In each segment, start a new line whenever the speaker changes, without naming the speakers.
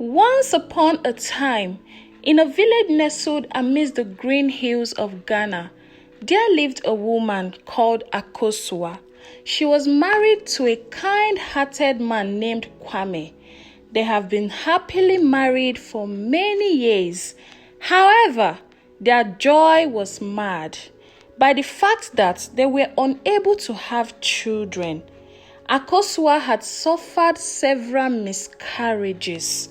Once upon a time, in a village nestled amidst the green hills of Ghana, there lived a woman called AKOSUA. She was married to a kind-hearted man named Kwame. They have been happily married for many years. However, their joy was marred by the fact that they were unable to have children. AKOSUA had suffered several miscarriages,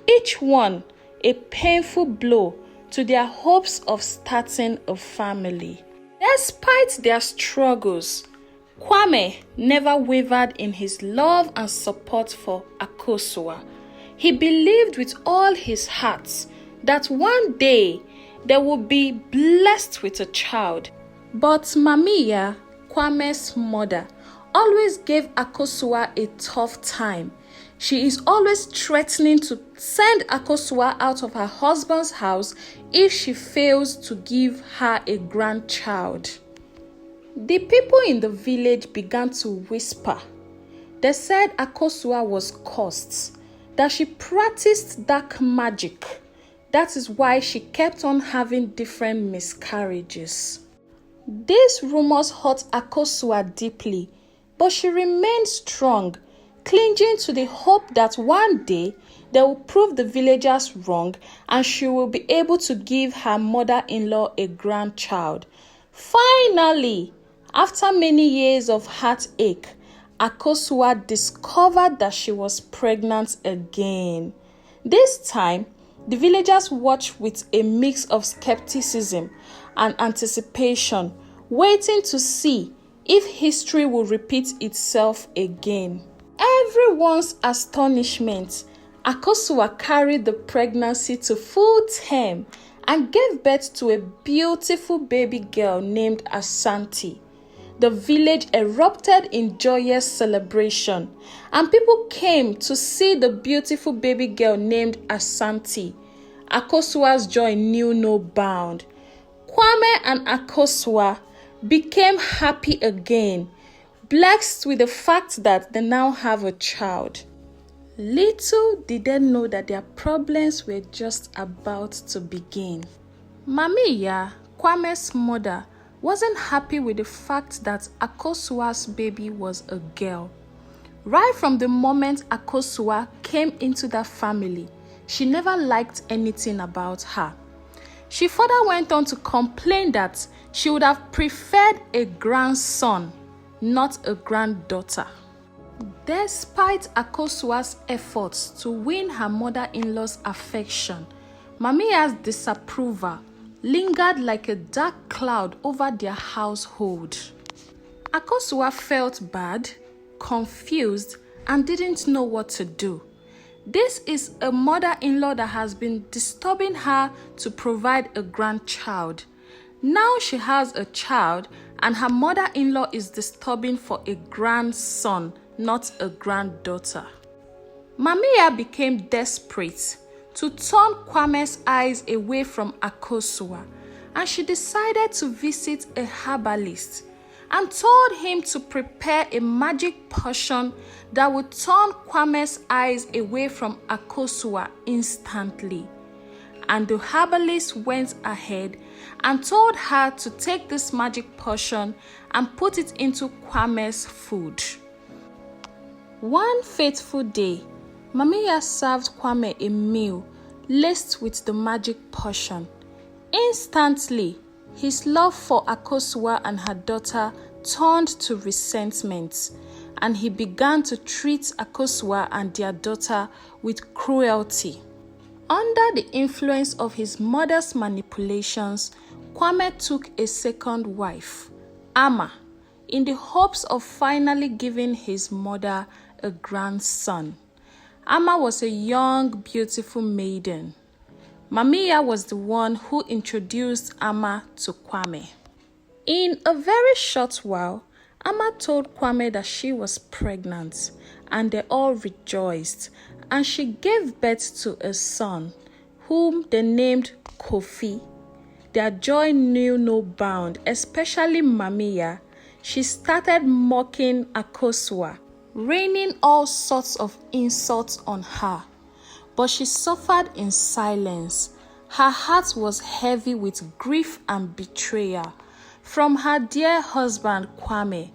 each one a painful blow to their hopes of starting a family. Despite their struggles, Kwame never wavered in his love and support for AKOSUA. He believed with all his heart that one day they would be blessed with a child. But Mamiya, Kwame's mother, always gave AKOSUA a tough time. She is always threatening to send AKOSUA out of her husband's house if she fails to give her a grandchild. The people in the village began to whisper. They said AKOSUA was cursed, that she practiced dark magic. That is why she kept on having different miscarriages. These rumors hurt AKOSUA deeply, but she remained strong, clinging to the hope that one day they will prove the villagers wrong and she will be able to give her mother-in-law a grandchild. Finally, after many years of heartache, AKOSUA discovered that she was pregnant again. This time, the villagers watched with a mix of skepticism and anticipation, waiting to see if history will repeat itself again. Everyone's astonishment, AKOSUA carried the pregnancy to full term and gave birth to a beautiful baby girl named Asante. The village erupted in joyous celebration, and people came to see the beautiful baby girl named Asante. AKOSUA's joy knew no bound. Kwame and AKOSUA became happy again, blessed with the fact that they now have a child. Little did they know that their problems were just about to begin. Mamiya, Kwame's mother, wasn't happy with the fact that AKOSUA's baby was a girl. Right from the moment AKOSUA came into that family, she never liked anything about her. She further went on to complain that she would have preferred a grandson, not a granddaughter. Despite AKOSUA's efforts to win her mother-in-law's affection, Mamiya's disapproval lingered like a dark cloud over their household. AKOSUA felt bad, confused, and didn't know what to do. This is a mother-in-law that has been disturbing her to provide a grandchild. Now she has a child, and her mother-in-law is disturbing for a grandson, not a granddaughter. Mamiya became desperate to turn Kwame's eyes away from AKOSUA, and she decided to visit a herbalist and told him to prepare a magic potion that would turn Kwame's eyes away from AKOSUA instantly. And the herbalist went ahead and told her to take this magic potion and put it into Kwame's food. One fateful day, Mamiya served Kwame a meal laced with the magic potion. Instantly, his love for AKOSUA and her daughter turned to resentment, and he began to treat AKOSUA and their daughter with cruelty. Under the influence of his mother's manipulations, Kwame took a second wife, Ama, in the hopes of finally giving his mother a grandson. Ama was a young, beautiful maiden. Mamiya was the one who introduced Ama to Kwame. In a very short while, Ama told Kwame that she was pregnant, and they all rejoiced, and she gave birth to a son, whom they named Kofi. Their joy knew no bound, especially Mamiya. She started mocking AKOSUA, raining all sorts of insults on her. but she suffered in silence. Her heart was heavy with grief and betrayal from her dear husband Kwame.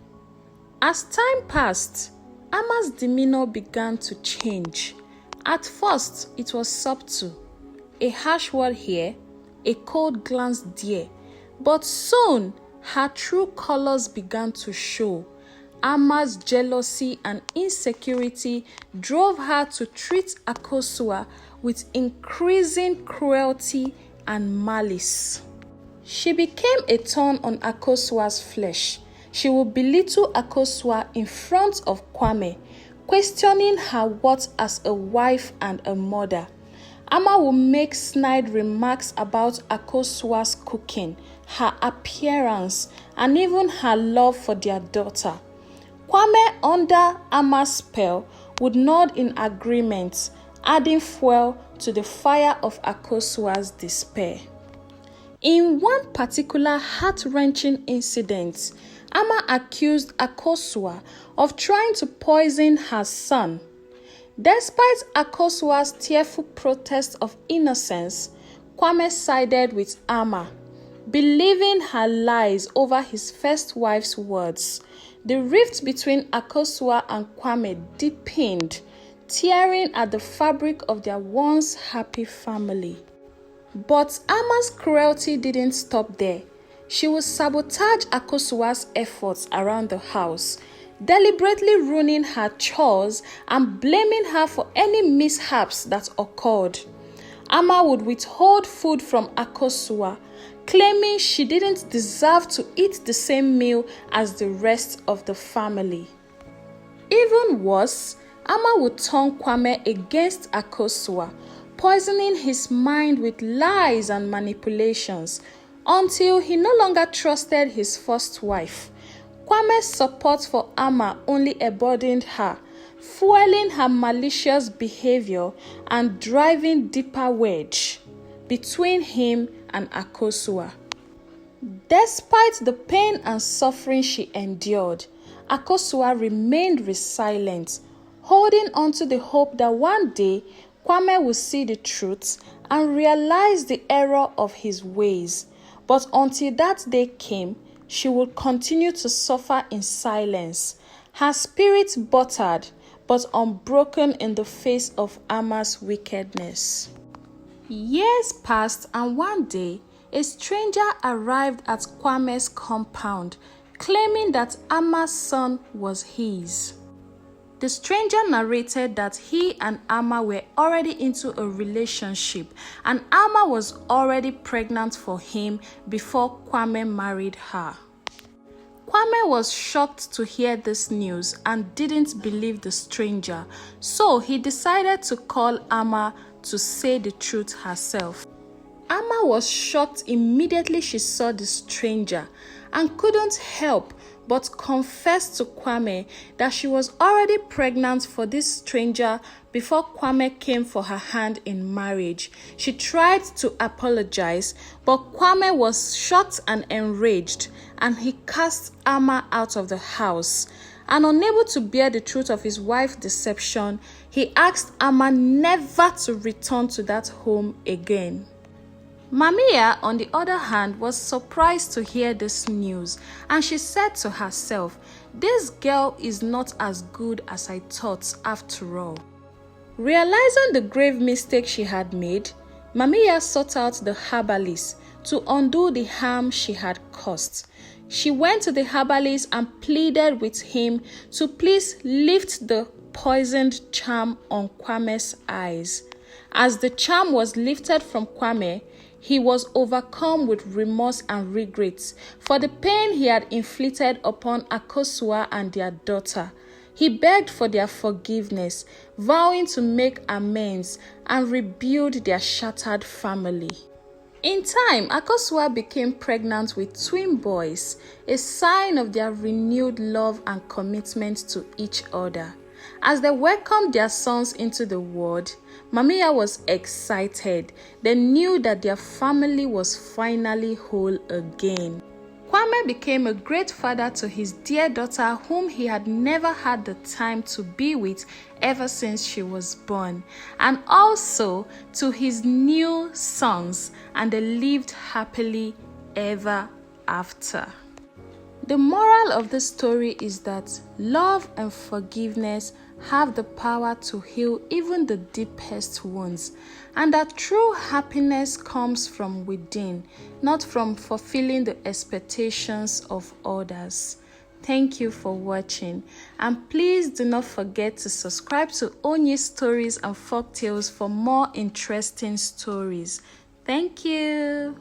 As time passed, Ama's demeanor began to change. At first, it was subtle. A harsh word here, a cold glance there. But soon, her true colors began to show. Ama's jealousy and insecurity drove her to treat AKOSUA with increasing cruelty and malice. She became a thorn on AKOSUA's flesh. She would belittle AKOSUA in front of Kwame, questioning her worth as a wife and a mother. Ama would make snide remarks about AKOSUA's cooking, her appearance, and even her love for their daughter. Kwame, under Ama's spell, would nod in agreement, adding fuel to the fire of AKOSUA's despair. In one particular heart-wrenching incident, Ama accused AKOSUA of trying to poison her son. Despite AKOSUA's tearful protest of innocence, Kwame sided with Ama, believing her lies over his first wife's words. The rift between AKOSUA and Kwame deepened, tearing at the fabric of their once happy family. But Ama's cruelty didn't stop there. She would sabotage AKOSUA's efforts around the house, deliberately ruining her chores and blaming her for any mishaps that occurred. Ama would withhold food from AKOSUA, claiming she didn't deserve to eat the same meal as the rest of the family. Even worse, Ama would turn Kwame against AKOSUA, poisoning his mind with lies and manipulations until he no longer trusted his first wife. Kwame's support for Ama only emboldened her, fueling her malicious behavior and driving deeper wedge between him and AKOSUA. Despite the pain and suffering she endured, AKOSUA remained resilient, holding on to the hope that one day Kwame would see the truth and realize the error of his ways. But until that day came, she would continue to suffer in silence, her spirit battered but unbroken in the face of Ama's wickedness. Years passed, and one day, a stranger arrived at Kwame's compound, claiming that Ama's son was his. The stranger narrated that he and Ama were already into a relationship, and Ama was already pregnant for him before Kwame married her. Kwame was shocked to hear this news and didn't believe the stranger, so he decided to call Ama to say the truth herself. Ama was shocked immediately she saw the stranger and couldn't help but confessed to Kwame that she was already pregnant for this stranger before Kwame came for her hand in marriage. She tried to apologize, but Kwame was shocked and enraged, and he cast Ama out of the house. And unable to bear the truth of his wife's deception, he asked Ama never to return to that home again. Mamiya, on the other hand, was surprised to hear this news, and she said to herself, "This girl is not as good as I thought after all." Realizing the grave mistake she had made, Mamiya sought out the herbalist to undo the harm she had caused. She went to the herbalist and pleaded with him to please lift the poisoned charm on Kwame's eyes. As the charm was lifted from Kwame, he was overcome with remorse and regrets for the pain he had inflicted upon AKOSUA and their daughter. He begged for their forgiveness, vowing to make amends and rebuild their shattered family. In time, AKOSUA became pregnant with twin boys, a sign of their renewed love and commitment to each other. As they welcomed their sons into the world, Mamiya was excited. They knew that their family was finally whole again. Kwame prophet became a great father to his dear daughter, whom he had never had the time to be with ever since she was born, and also to his new sons, and they lived happily ever after. The moral of the story is that love and forgiveness have the power to heal even the deepest wounds, and that true happiness comes from within, not from fulfilling the expectations of others. Thank you for watching, and please do not forget to subscribe to Onye Stories and Folktales for more interesting stories. Thank you.